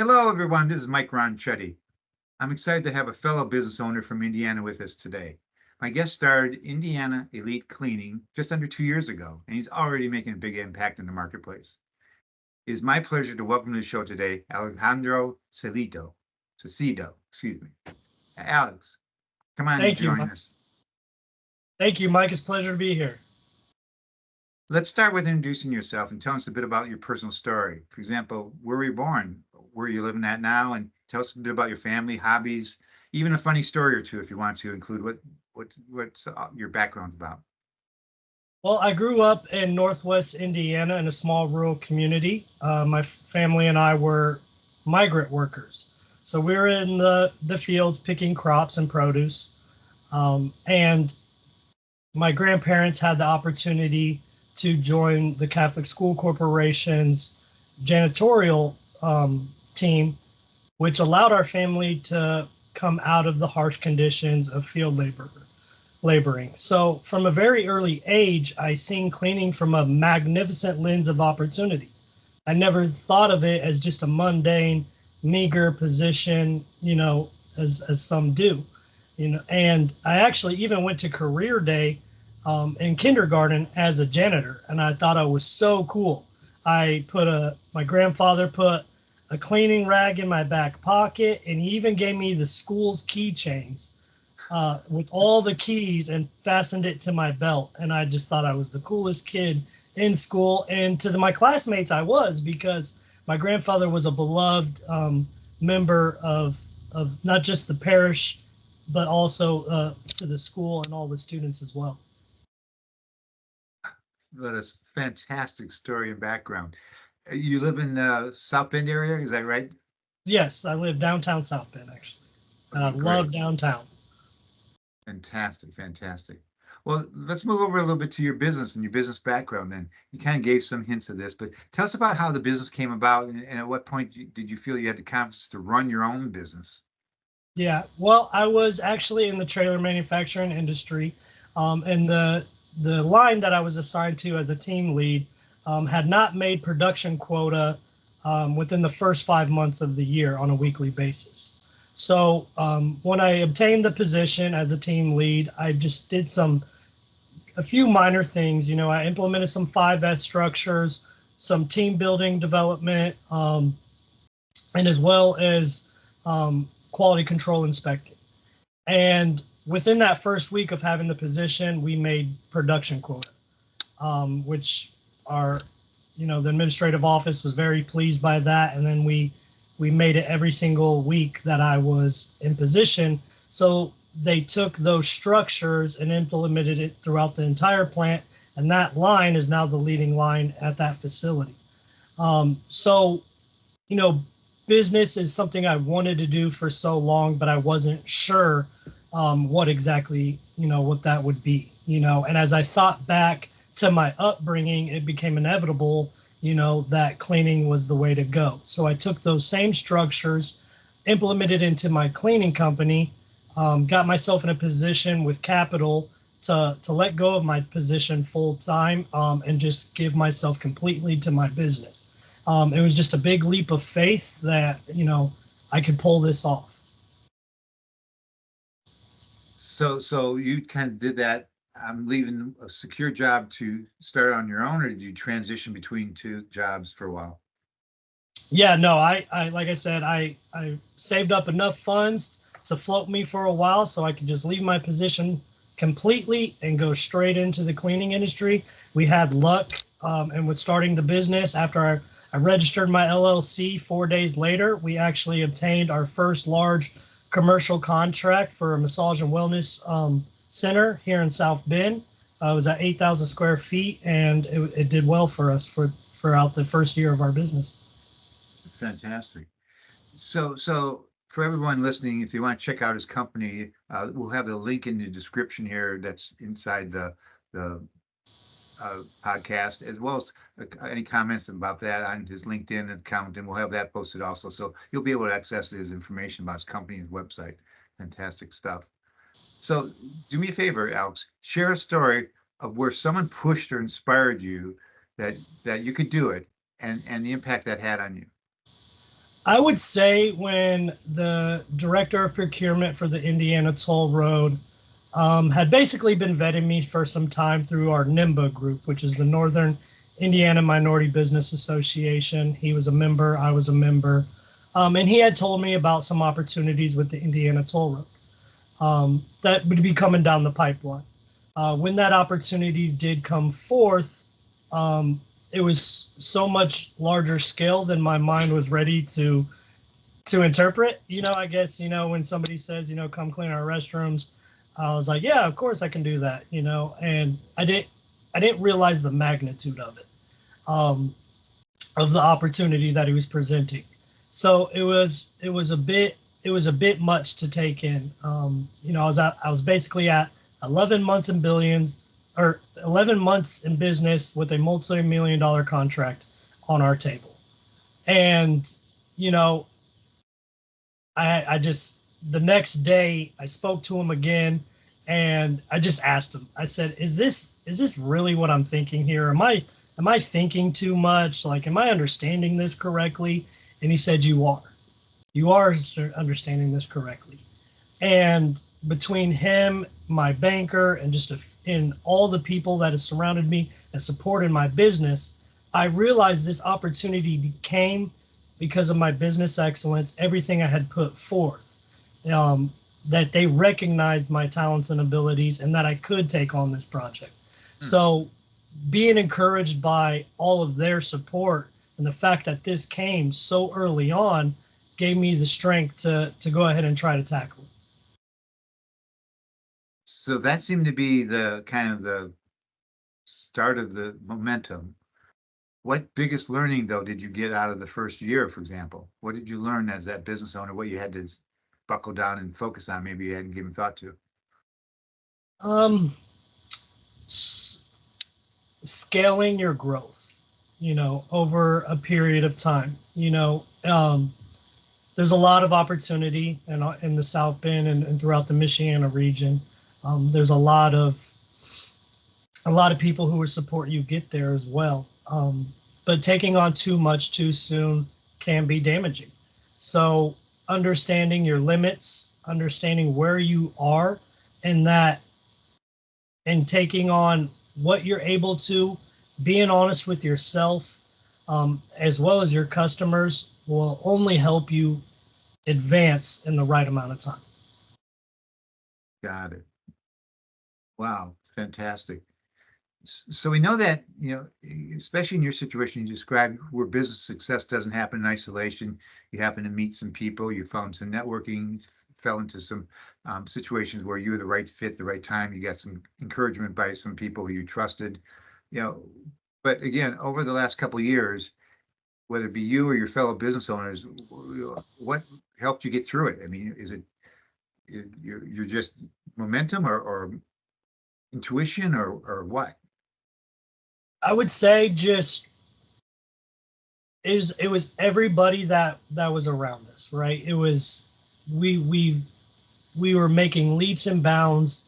Hello, everyone. This is Mike Ronchetti. I'm excited to have a fellow business owner from Indiana with us today. My guest started Indiana Elite Cleaning just under 2 years ago, and he's already making a big impact in the marketplace. It is my pleasure to welcome to the show today Alejandro Saucedo, excuse me. Alex, come on and Thank you, join Mike. us. Thank you, Mike. It's a pleasure to be here. Let's start with introducing yourself and tell us a bit about your personal story. For example, where were you born? Where are you living at now? And tell us a bit about your family, hobbies, even a funny story or two if you want to include what's your background's about. Well, I grew up in Northwest Indiana in a small rural community. My family and I were migrant workers. So we were in the fields picking crops and produce. And my grandparents had the opportunity to join the Catholic School Corporation's janitorial team, which allowed our family to come out of the harsh conditions of field laboring. So from a very early age, I seen cleaning from a magnificent lens of opportunity. I never thought of it as just a mundane, meager position, as some do. And I actually even went to career day in kindergarten as a janitor, and I thought I was so cool. My grandfather put a cleaning rag in my back pocket, and he even gave me the school's keychains with all the keys and fastened it to my belt. And I just thought I was the coolest kid in school. And to my classmates, I was, because my grandfather was a beloved member of not just the parish, but also to the school and all the students as well. What a fantastic story and background. You live in the South Bend area, is that right? Yes, I live downtown South Bend, actually. And I Okay, great. love downtown. Fantastic, fantastic. Well, let's move over a little bit to your business and your business background then. You kind of gave some hints of this, but tell us about how the business came about and at what point did you feel you had the confidence to run your own business? Yeah, well, I was actually in the trailer manufacturing industry, and the line that I was assigned to as a team lead had not made production quota within the first 5 months of the year on a weekly basis. So when I obtained the position as a team lead, I just did a few minor things. I implemented some 5S structures, some team building development, and as well as quality control inspecting. And within that first week of having the position, we made production quota, which the administrative office was very pleased by that. And then we made it every single week that I was in position. So they took those structures and implemented it throughout the entire plant. And that line is now the leading line at that facility. So, business is something I wanted to do for so long, but I wasn't sure what exactly, what that would be, and as I thought back to my upbringing, it became inevitable, that cleaning was the way to go. So I took those same structures, implemented into my cleaning company, got myself in a position with capital to let go of my position full time and just give myself completely to my business. It was just a big leap of faith that, I could pull this off. So you kind of did that. I'm leaving a secure job to start on your own, or did you transition between two jobs for a while? Yeah, no, I like I said, I saved up enough funds to float me for a while so I could just leave my position completely and go straight into the cleaning industry. We had luck, and with starting the business, after I registered my LLC 4 days later, we actually obtained our first large commercial contract for a massage and wellness center here in South Bend. It was at 8,000 square feet, and it did well for us throughout the first year of our business. Fantastic. So for everyone listening, if you want to check out his company, we'll have the link in the description here that's inside the podcast, as well as any comments about that on his LinkedIn account, and we'll have that posted also. So you'll be able to access his information about his company and website. Fantastic stuff. So do me a favor, Alex, share a story of where someone pushed or inspired you that you could do it and the impact that had on you. I would say when the director of procurement for the Indiana Toll Road had basically been vetting me for some time through our NIMBA group, which is the Northern Indiana Minority Business Association. He was a member, I was a member, and he had told me about some opportunities with the Indiana Toll Road that would be coming down the pipeline. When that opportunity did come forth, it was so much larger scale than my mind was ready to interpret. I guess, when somebody says, come clean our restrooms, I was like, yeah, of course I can do that, and I didn't realize the magnitude of it, of the opportunity that he was presenting. So it was a bit much to take in. I was basically at 11 months in billions, or 11 months in business with a multi-million-dollar contract on our table. And, I just, the next day I spoke to him again, and I just asked him, I said, is this really what I'm thinking here? Am I thinking too much? Like, am I understanding this correctly? And he said, you are understanding this correctly. And between him, my banker, and and all the people that have surrounded me and supported my business, I realized this opportunity came because of my business excellence, everything I had put forth, that they recognized my talents and abilities, and that I could take on this project. So being encouraged by all of their support and the fact that this came so early on gave me the strength to go ahead and try to tackle it. So that seemed to be the kind of the start of the momentum. What biggest learning, though, did you get out of the first year, for example? What did you learn as that business owner? What you had to buckle down and focus on, maybe you hadn't given thought to? Um, s- Scaling your growth, over a period of time. There's a lot of opportunity in the South Bend and throughout the Michiana region. There's a lot of people who will support you get there as well. But taking on too much too soon can be damaging. So understanding your limits, understanding where you are, and taking on what you're able to, being honest with yourself, as well as your customers, will only help you advance in the right amount of time. Got it. Wow, fantastic. So we know that, especially in your situation you described, where business success doesn't happen in isolation. You happen to meet some people, you found some networking, fell into some situations where you were the right fit, the right time. You got some encouragement by some people who you trusted, you know. But again, over the last couple of years, whether it be you or your fellow business owners, what helped you get through it? I mean, is it you're just momentum or intuition or what? I would say just it was everybody that was around us, right? It was we were making leaps and bounds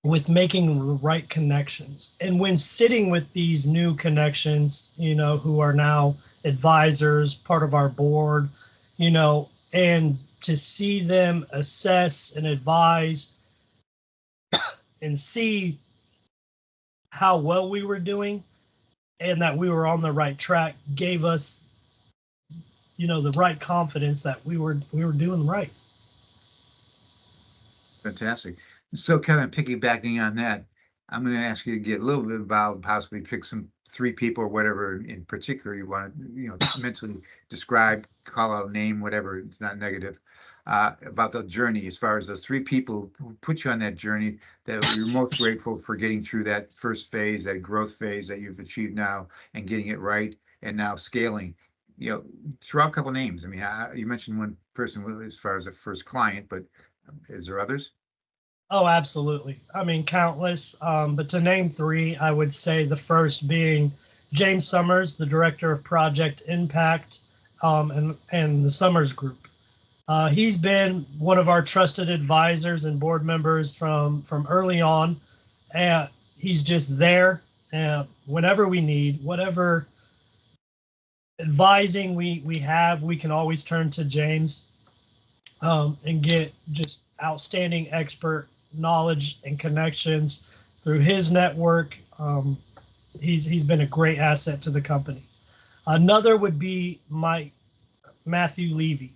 with making the right connections. And when sitting with these new connections, who are now advisors, part of our board, and to see them assess and advise and see how well we were doing and that we were on the right track gave us, the right confidence that we were doing right. Fantastic. So kind of piggybacking on that, I'm going to ask you to get a little bit about possibly pick some three people or whatever in particular you want to, mentally describe, call out a name, whatever, it's not negative, about the journey as far as those three people who put you on that journey that you're most grateful for getting through that first phase, that growth phase that you've achieved now and getting it right and now scaling. Throw out a couple names. I mean, you mentioned one person as far as the first client, but is there others? Oh, absolutely. I mean, countless. But to name three, I would say the first being James Summers, the director of Project Impact, and the Summers Group. He's been one of our trusted advisors and board members from early on. And he's just there whenever we need, whatever advising we can always turn to James and get just outstanding expert knowledge and connections through his network. He's been a great asset to the company. Another would be Matthew Levy,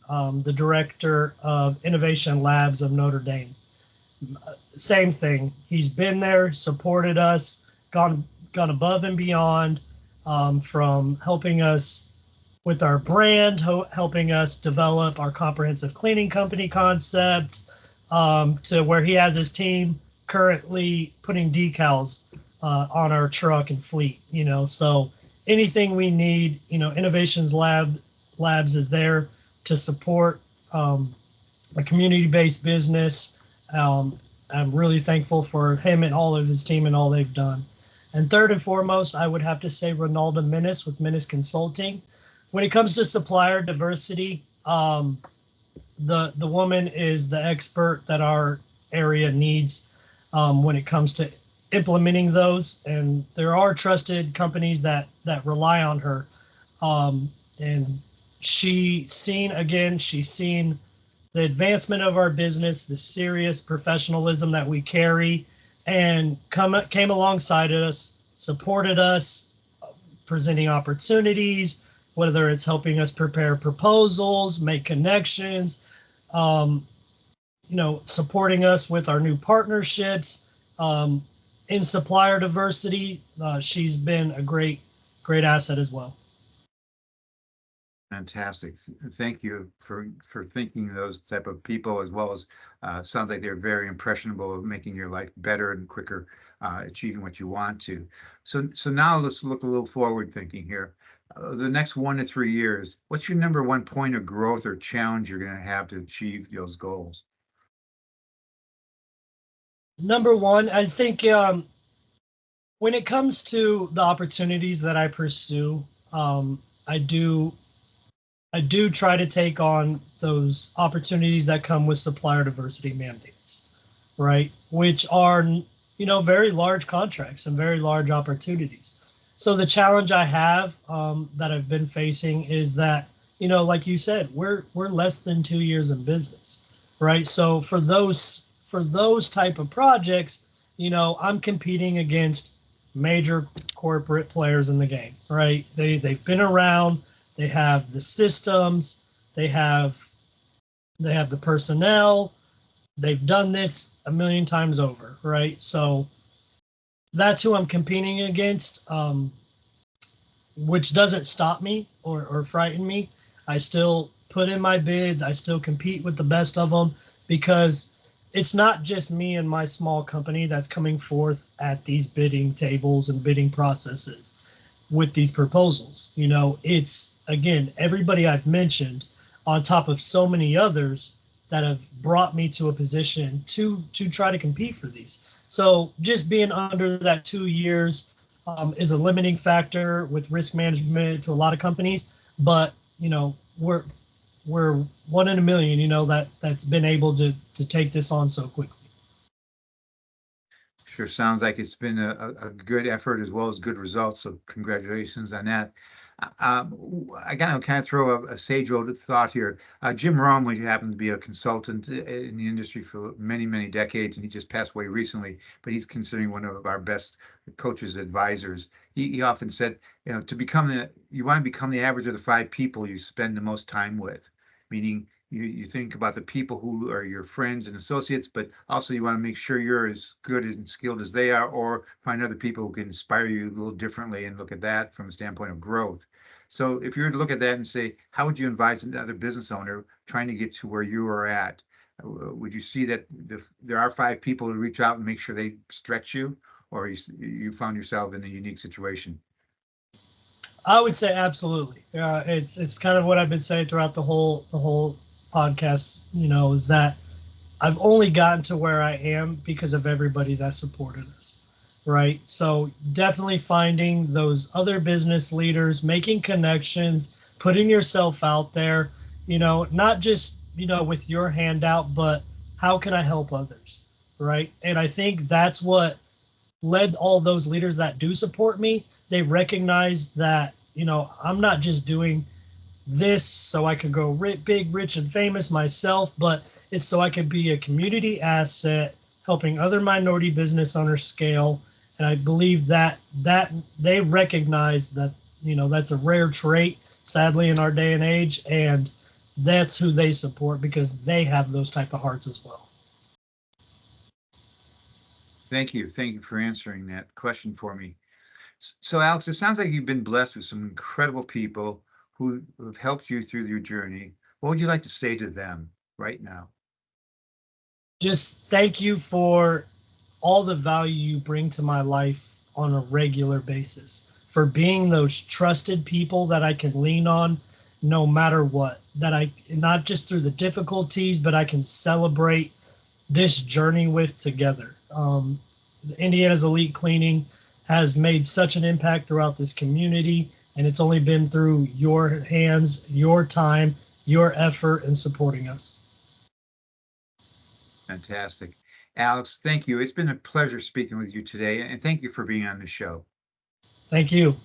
the director of Innovation Labs of Notre Dame. Same thing. He's been there, supported us, gone above and beyond, from helping us with our brand, helping us develop our comprehensive cleaning company concept, to where he has his team currently putting decals on our truck and fleet. So anything we need, Innovations Labs is there to support a community-based business. I'm really thankful for him and all of his team and all they've done. And third and foremost, I would have to say Ronalda Menace with Menace Consulting. When it comes to supplier diversity, the woman is the expert that our area needs when it comes to implementing those. And there are trusted companies that rely on her. And she's seen the advancement of our business, the serious professionalism that we carry, and came alongside us, supported us, presenting opportunities, whether it's helping us prepare proposals, make connections, supporting us with our new partnerships, in supplier diversity. She's been a great asset as well. Fantastic. Thank you for thinking of those type of people, as well as sounds like they're very impressionable of making your life better and quicker, achieving what you want to. So now let's look a little forward thinking here. The next 1 to 3 years, what's your number one point of growth or challenge you're going to have to achieve those goals? Number one, I think when it comes to the opportunities that I pursue, I do try to take on those opportunities that come with supplier diversity mandates, right? Which are, very large contracts and very large opportunities. So the challenge I have that I've been facing is that, like you said, we're less than 2 years in business, right? So for those type of projects, I'm competing against major corporate players in the game, right? They've been around. They have the systems, they have the personnel, they've done this a million times over, right? So that's who I'm competing against, which doesn't stop me or frighten me. I still put in my bids, I still compete with the best of them, because it's not just me and my small company that's coming forth at these bidding tables and bidding processes with these proposals. It's, again, everybody I've mentioned on top of so many others that have brought me to a position to try to compete for these. So just being under that 2 years is a limiting factor with risk management to a lot of companies, but we're 1 in a million, that's been able to take this on so quickly. Sure sounds like it's been a good effort as well as good results. So congratulations on that. I gotta kind of throw a sage old thought here. Jim Rome, who happened to be a consultant in the industry for many, many decades, and he just passed away recently, but he's considered one of our best coaches, advisors. He often said, you want to become the average of the 5 people you spend the most time with, meaning you think about the people who are your friends and associates, but also you want to make sure you're as good and skilled as they are, or find other people who can inspire you a little differently and look at that from a standpoint of growth. So if you were to look at that and say, how would you advise another business owner trying to get to where you are at? Would you see that there are 5 people to reach out and make sure they stretch you, or you found yourself in a unique situation? I would say absolutely. It's kind of what I've been saying throughout the whole podcast, is that I've only gotten to where I am because of everybody that supported us, right? So definitely finding those other business leaders, making connections, putting yourself out there, not just, with your handout, but how can I help others, right? And I think that's what led all those leaders that do support me. They recognize that I'm not just doing this so I could go big, rich, and famous myself, but it's so I could be a community asset, helping other minority business owners scale. And I believe that they recognize that that's a rare trait, sadly, in our day and age, and that's who they support because they have those type of hearts as well. Thank you. Thank you for answering that question for me. So, Alex, it sounds like you've been blessed with some incredible people who have helped you through your journey. What would you like to say to them right now? Just thank you for all the value you bring to my life on a regular basis, for being those trusted people that I can lean on no matter what, that I not just through the difficulties, but I can celebrate this journey with together. Indiana's Elite Cleaning has made such an impact throughout this community, and it's only been through your hands, your time, your effort in supporting us. Fantastic. Alex, thank you. It's been a pleasure speaking with you today, and thank you for being on the show. Thank you.